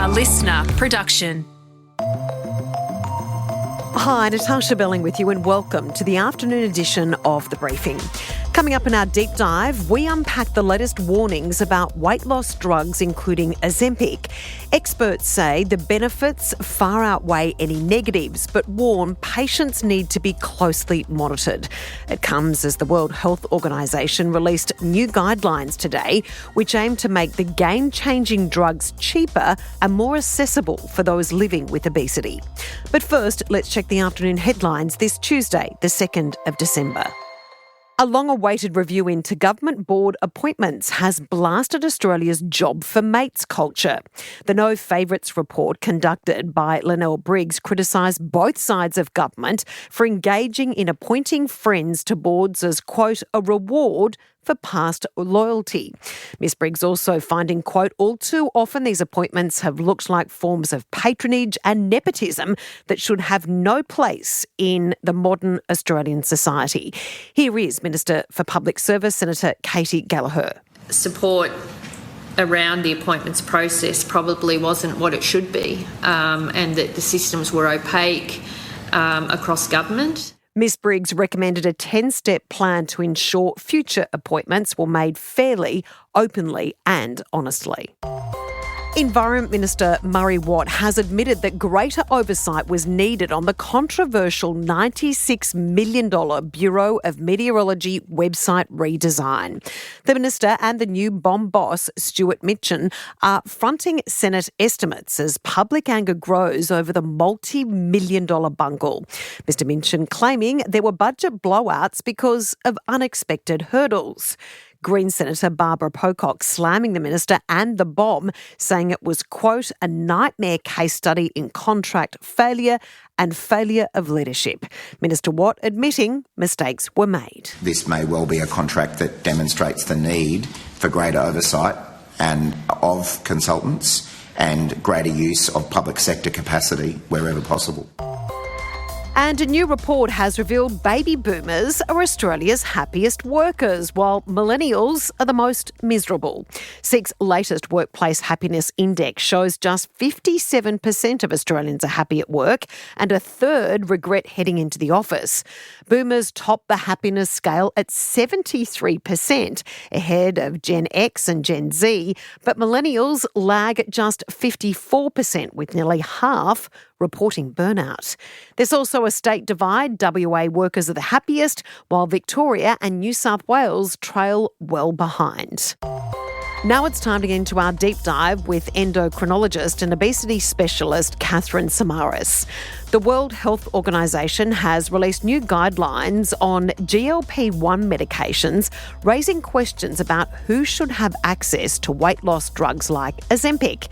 A listener production. Hi, Natarsha Belling with you and welcome to the afternoon edition of The Briefing. Coming up in our deep dive, we unpack the latest warnings about weight loss drugs, including Ozempic. Experts say the benefits far outweigh any negatives, but warn patients need to be closely monitored. It comes as the World Health Organization released new guidelines today, which aim to make the game-changing drugs cheaper and more accessible for those living with obesity. But first, let's check the afternoon headlines this Tuesday, the 2nd of December. A long-awaited review into government board appointments has blasted Australia's job for mates culture. The No Favourites report conducted by Linnell Briggs criticised both sides of government for engaging in appointing friends to boards as, quote, a reward for past loyalty. Ms Briggs also finding, quote, all too often these appointments have looked like forms of patronage and nepotism that should have no place in the modern Australian society. Here is Minister for Public Service, Senator Katie Gallagher. Support around the appointments process probably wasn't what it should be, and that the systems were opaque across government. Ms Briggs recommended a 10-step plan to ensure future appointments were made fairly, openly and honestly. Environment Minister Murray Watt has admitted that greater oversight was needed on the controversial $96 million Bureau of Meteorology website redesign. The minister and the new bomb boss, Stuart Mitchin, are fronting Senate estimates as public anger grows over the multi-million-dollar bungle. Mr Mitchin claiming there were budget blowouts because of unexpected hurdles. Green Senator Barbara Pocock slamming the minister and the bomb, saying it was, quote, a nightmare case study in contract failure and failure of leadership. Minister Watt admitting mistakes were made. This may well be a contract that demonstrates the need for greater oversight and of consultants and greater use of public sector capacity wherever possible. And a new report has revealed baby boomers are Australia's happiest workers, while millennials are the most miserable. SEEK's latest workplace happiness index shows just 57% of Australians are happy at work and a third regret heading into the office. Boomers top the happiness scale at 73%, ahead of Gen X and Gen Z, but millennials lag at just 54%, with nearly half reporting burnout. There's also a state divide. WA workers are the happiest, while Victoria and New South Wales trail well behind. Now it's time to get into our deep dive with endocrinologist and obesity specialist Katherine Samaras. The World Health Organization has released new guidelines on GLP-1 medications, raising questions about who should have access to weight loss drugs like Ozempic.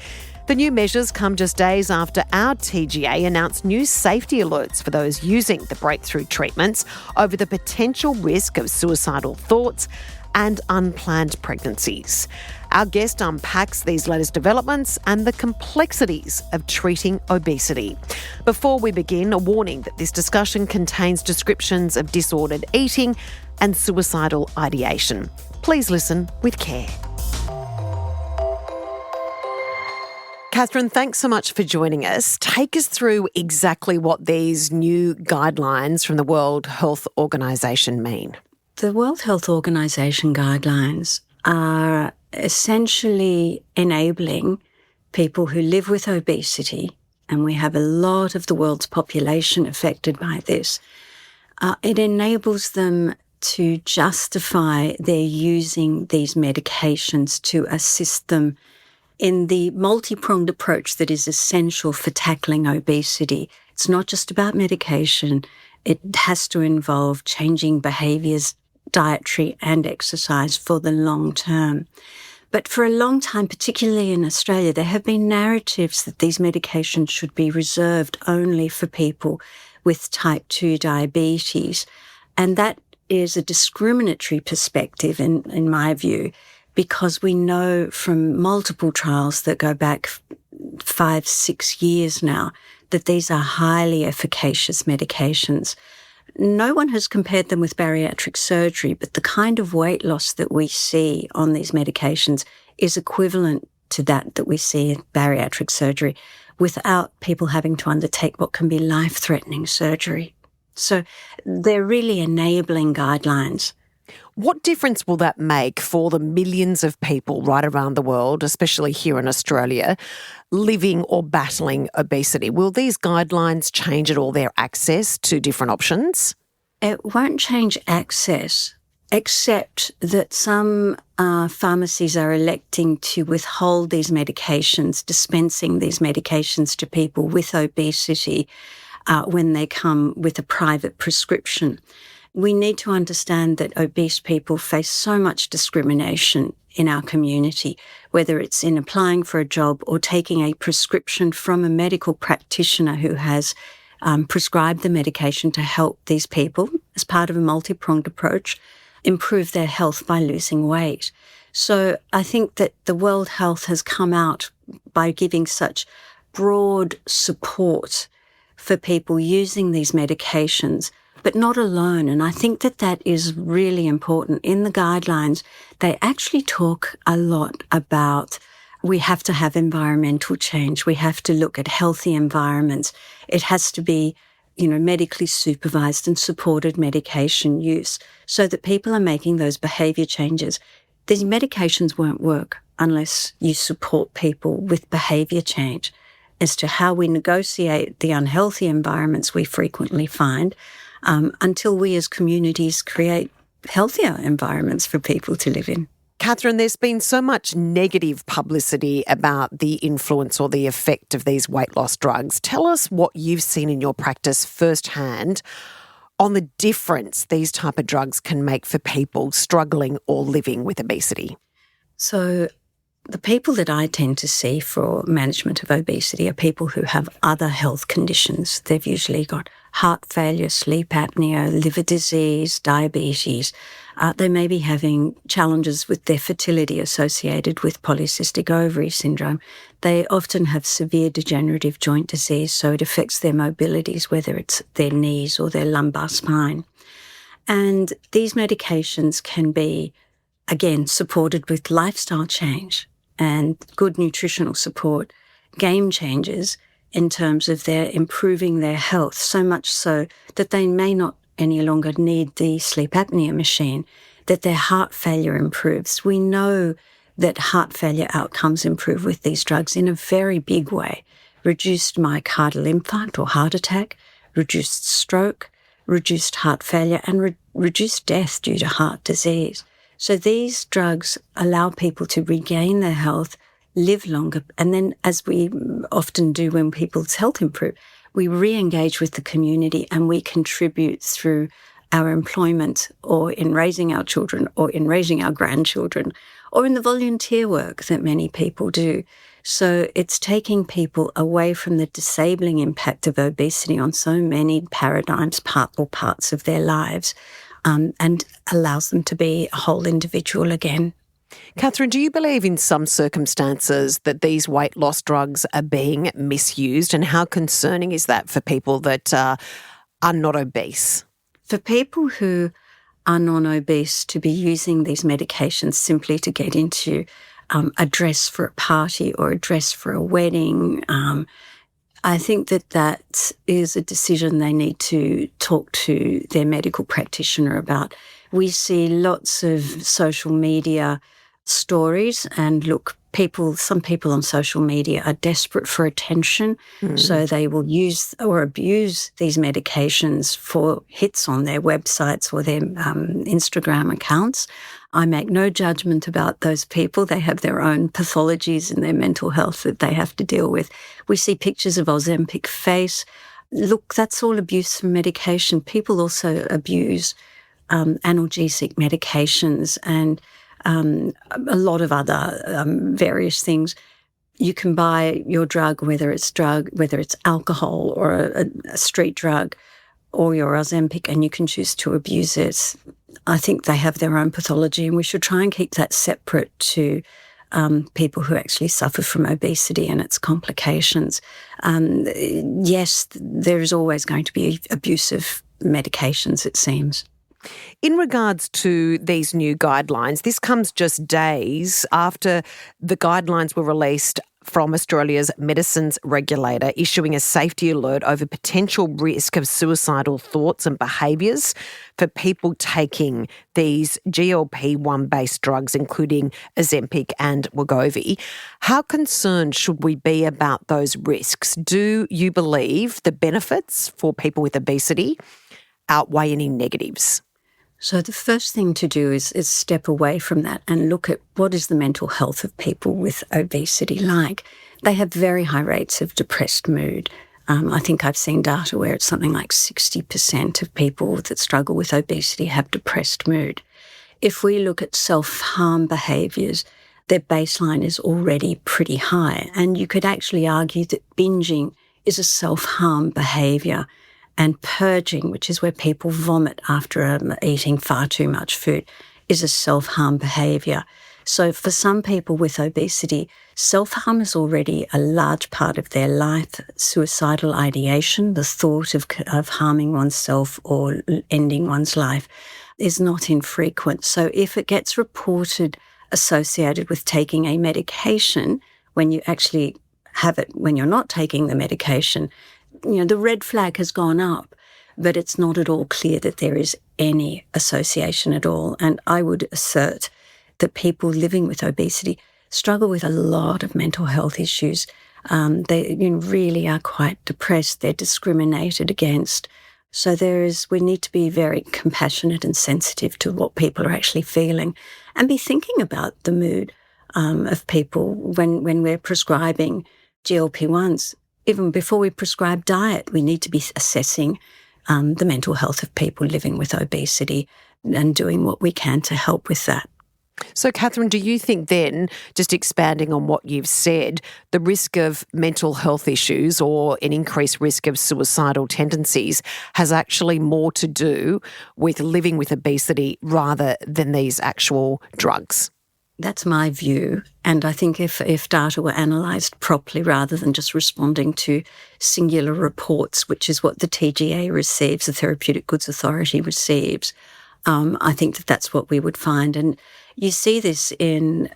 The new measures come just days after our TGA announced new safety alerts for those using the breakthrough treatments over the potential risk of suicidal thoughts and unplanned pregnancies. Our guest unpacks these latest developments and the complexities of treating obesity. Before we begin, a warning that this discussion contains descriptions of disordered eating and suicidal ideation. Please listen with care. Katherine, thanks so much for joining us. Take us through exactly what these new guidelines from the World Health Organization mean. The World Health Organization guidelines are essentially enabling people who live with obesity, and we have a lot of the world's population affected by this. It enables them to justify their using these medications to assist them in the multi-pronged approach that is essential for tackling obesity. It's not just about medication. It has to involve changing behaviours, dietary and exercise for the long term. But for a long time, particularly in Australia, there have been narratives that these medications should be reserved only for people with type 2 diabetes. And that is a discriminatory perspective, in my view, because we know from multiple trials that go back 5-6 years now that these are highly efficacious medications. No one has compared them with bariatric surgery, but the kind of weight loss that we see on these medications is equivalent to that we see in bariatric surgery without people having to undertake what can be life-threatening surgery. So they're really enabling guidelines. What difference will that make for the millions of people right around the world, especially here in Australia, living or battling obesity? Will these guidelines change at all their access to different options? It won't change access, except that some pharmacies are electing to withhold these medications, dispensing these medications to people with obesity when they come with a private prescription. We need to understand that obese people face so much discrimination in our community, whether it's in applying for a job or taking a prescription from a medical practitioner who has prescribed the medication to help these people, as part of a multi-pronged approach, improve their health by losing weight. So I think that the World Health has come out by giving such broad support for people using these medications, but not alone. And I think that that is really important. In the guidelines, they actually talk a lot about we have to have environmental change. We have to look at healthy environments. It has to be, medically supervised and supported medication use so that people are making those behaviour changes. These medications won't work unless you support people with behaviour change as to how we negotiate the unhealthy environments we frequently find until we as communities create healthier environments for people to live in. Katherine, there's been so much negative publicity about the influence or the effect of these weight loss drugs. Tell us what you've seen in your practice firsthand on the difference these type of drugs can make for people struggling or living with obesity. So the people that I tend to see for management of obesity are people who have other health conditions. They've usually got heart failure, sleep apnea, liver disease, diabetes. They may be having challenges with their fertility associated with polycystic ovary syndrome. They often have severe degenerative joint disease, so it affects their mobilities, whether it's their knees or their lumbar spine. And these medications can be, again, supported with lifestyle change and good nutritional support, game changers in terms of their improving their health, so much so that they may not any longer need the sleep apnea machine, that their heart failure improves. We know that heart failure outcomes improve with these drugs in a very big way. Reduced myocardial infarct or heart attack, reduced stroke, reduced heart failure, and reduced death due to heart disease. So these drugs allow people to regain their health, live longer, and then, as we often do when people's health improve, we re-engage with the community and we contribute through our employment or in raising our children or in raising our grandchildren or in the volunteer work that many people do. So it's taking people away from the disabling impact of obesity on so many paradigms, parts of their lives, and allows them to be a whole individual again. Katherine, do you believe in some circumstances that these weight loss drugs are being misused, and how concerning is that for people that are not obese? For people who are non-obese to be using these medications simply to get into a dress for a party or a dress for a wedding, I think that is a decision they need to talk to their medical practitioner about. We see lots of social media stories, and look, some people on social media are desperate for attention, so they will use or abuse these medications for hits on their websites or their Instagram accounts. I make no judgment about those people. They have their own pathologies and their mental health that they have to deal with. We see pictures of Ozempic face. Look, that's all abuse from medication. People also abuse analgesic medications and a lot of other various things. You can buy your drug, whether it's alcohol or a street drug or your Ozempic, and you can choose to abuse it. I think they have their own pathology, and we should try and keep that separate to people who actually suffer from obesity and its complications. Yes, there is always going to be abusive medications, it seems. In regards to these new guidelines, this comes just days after the guidelines were released from Australia's medicines regulator, issuing a safety alert over potential risk of suicidal thoughts and behaviours for people taking these GLP-1 based drugs, including Ozempic and Wegovy. How concerned should we be about those risks? Do you believe the benefits for people with obesity outweigh any negatives? So the first thing to do is step away from that and look at what is the mental health of people with obesity like. They have very high rates of depressed mood. I think I've seen data where it's something like 60% of people that struggle with obesity have depressed mood. If we look at self-harm behaviours, their baseline is already pretty high. And you could actually argue that binging is a self-harm behaviour. And purging, which is where people vomit after eating far too much food, is a self-harm behaviour. So for some people with obesity, self-harm is already a large part of their life. Suicidal ideation, the thought of harming oneself or ending one's life, is not infrequent. So if it gets reported associated with taking a medication, when you actually have it when you're not taking the medication, the red flag has gone up, but it's not at all clear that there is any association at all. And I would assert that people living with obesity struggle with a lot of mental health issues. They really are quite depressed. They're discriminated against. So we need to be very compassionate and sensitive to what people are actually feeling and be thinking about the mood of people when we're prescribing GLP-1s. Even before we prescribe diet, we need to be assessing the mental health of people living with obesity and doing what we can to help with that. So, Katherine, do you think then, just expanding on what you've said, the risk of mental health issues or an increased risk of suicidal tendencies has actually more to do with living with obesity rather than these actual drugs? That's my view. And I think if data were analysed properly rather than just responding to singular reports, which is what the TGA receives, the Therapeutic Goods Authority receives, I think that's what we would find. And you see this in,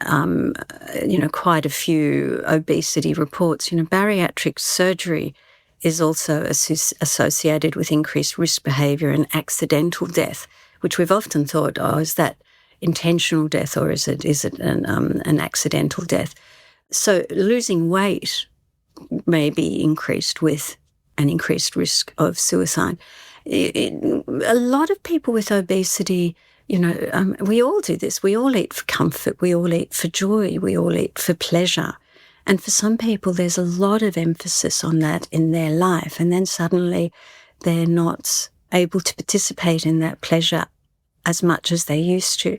quite a few obesity reports. Bariatric surgery is also associated with increased risk behaviour and accidental death, which we've often thought, is that intentional death or is it an accidental death? So losing weight may be increased with an increased risk of suicide. A lot of people with obesity, we all do this. We all eat for comfort. We all eat for joy. We all eat for pleasure. And for some people, there's a lot of emphasis on that in their life. And then suddenly they're not able to participate in that pleasure as much as they used to.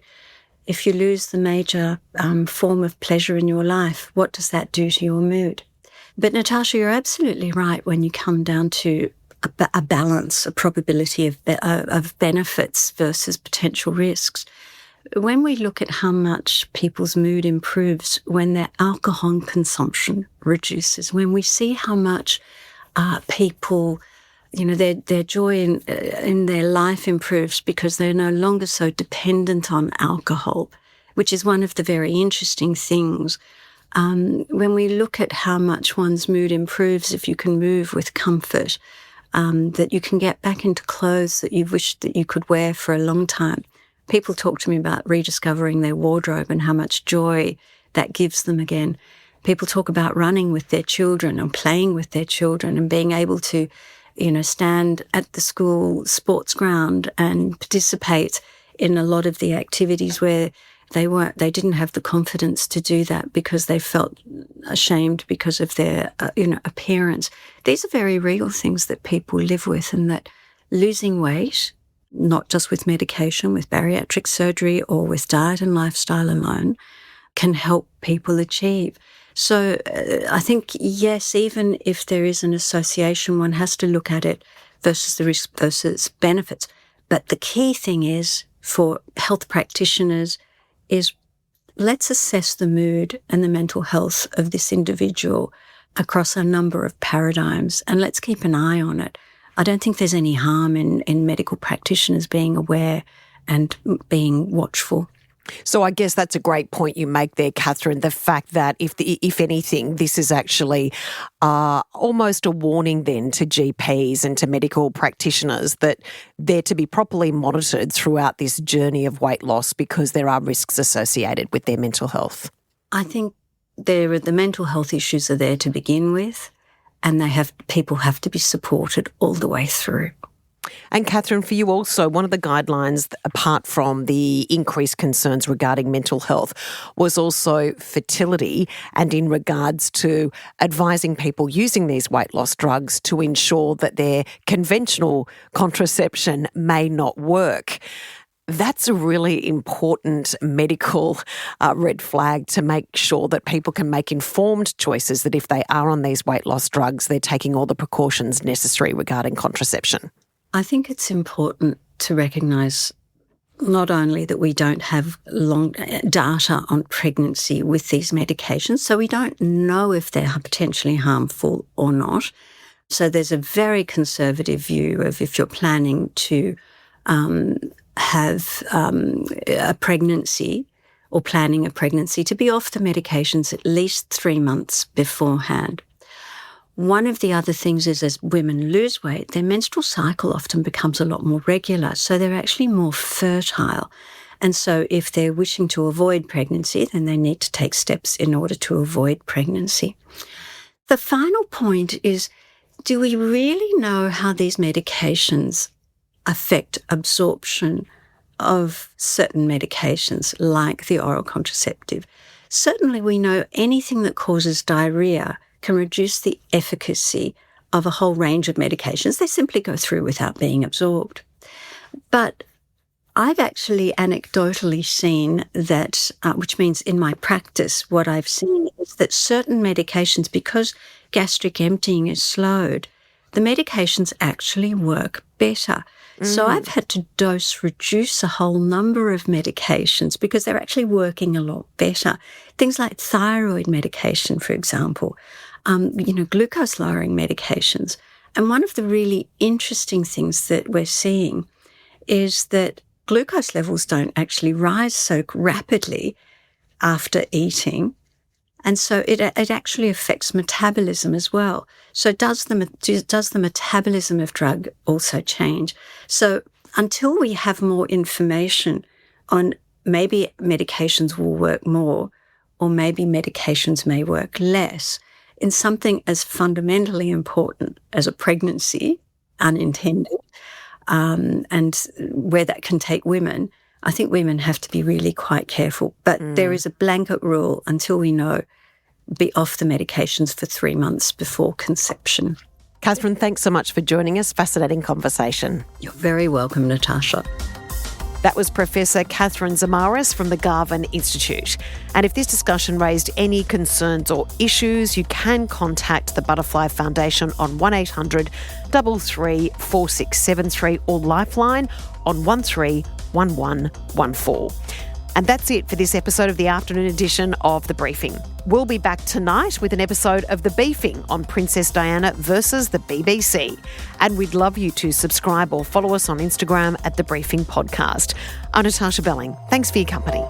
If you lose the major form of pleasure in your life, what does that do to your mood? But Natarsha, you're absolutely right when you come down to a balance, a probability of benefits versus potential risks. When we look at how much people's mood improves when their alcohol consumption reduces, when we see how much people their joy in their life improves because they're no longer so dependent on alcohol, which is one of the very interesting things. When we look at how much one's mood improves if you can move with comfort, that you can get back into clothes that you've wished that you could wear for a long time. People talk to me about rediscovering their wardrobe and how much joy that gives them again. People talk about running with their children and playing with their children and being able to stand at the school sports ground and participate in a lot of the activities where they didn't have the confidence to do that because they felt ashamed because of their, appearance. These are very real things that people live with, and that losing weight, not just with medication, with bariatric surgery or with diet and lifestyle alone, can help people achieve. So I think, yes, even if there is an association, one has to look at it versus the risk versus benefits. But the key thing is for health practitioners is let's assess the mood and the mental health of this individual across a number of paradigms, and let's keep an eye on it. I don't think there's any harm in medical practitioners being aware and being watchful. So I guess that's a great point you make there, Katherine, the fact that if anything, this is actually almost a warning then to GPs and to medical practitioners that they're to be properly monitored throughout this journey of weight loss because there are risks associated with their mental health. I think the mental health issues are there to begin with, and people have to be supported all the way through. And Katherine, for you also, one of the guidelines, apart from the increased concerns regarding mental health, was also fertility, and in regards to advising people using these weight loss drugs to ensure that their conventional contraception may not work. That's a really important medical red flag to make sure that people can make informed choices, that if they are on these weight loss drugs, they're taking all the precautions necessary regarding contraception. I think it's important to recognise not only that we don't have long data on pregnancy with these medications, so we don't know if they're potentially harmful or not. So there's a very conservative view of if you're planning to have a pregnancy or planning a pregnancy, to be off the medications at least 3 months beforehand. One of the other things is as women lose weight, their menstrual cycle often becomes a lot more regular, so they're actually more fertile. And so if they're wishing to avoid pregnancy, then they need to take steps in order to avoid pregnancy. The final point is, do we really know how these medications affect absorption of certain medications like the oral contraceptive? Certainly we know anything that causes diarrhea can reduce the efficacy of a whole range of medications. They simply go through without being absorbed. But I've actually anecdotally seen that, which means in my practice, what I've seen is that certain medications, because gastric emptying is slowed, the medications actually work better. So I've had to dose reduce a whole number of medications because they're actually working a lot better. Things like thyroid medication, for example, glucose lowering medications. And one of the really interesting things that we're seeing is that glucose levels don't actually rise so rapidly after eating. And so it actually affects metabolism as well. So does the metabolism of drug also change? So until we have more information on maybe medications will work more or maybe medications may work less in something as fundamentally important as a pregnancy, unintended, and where that can take women, I think women have to be really quite careful. But there is a blanket rule until we know, be off the medications for 3 months before conception. Katherine, thanks so much for joining us. Fascinating conversation. You're very welcome, Natarsha. That was Professor Katherine Samaras from the Garvan Institute. And if this discussion raised any concerns or issues, you can contact the Butterfly Foundation on 1800 33 4673 or Lifeline on 131114. And that's it for this episode of the afternoon edition of The Briefing. We'll be back tonight with an episode of The Beefing on Princess Diana versus the BBC. And we'd love you to subscribe or follow us on Instagram at The Briefing Podcast. I'm Natarsha Belling. Thanks for your company.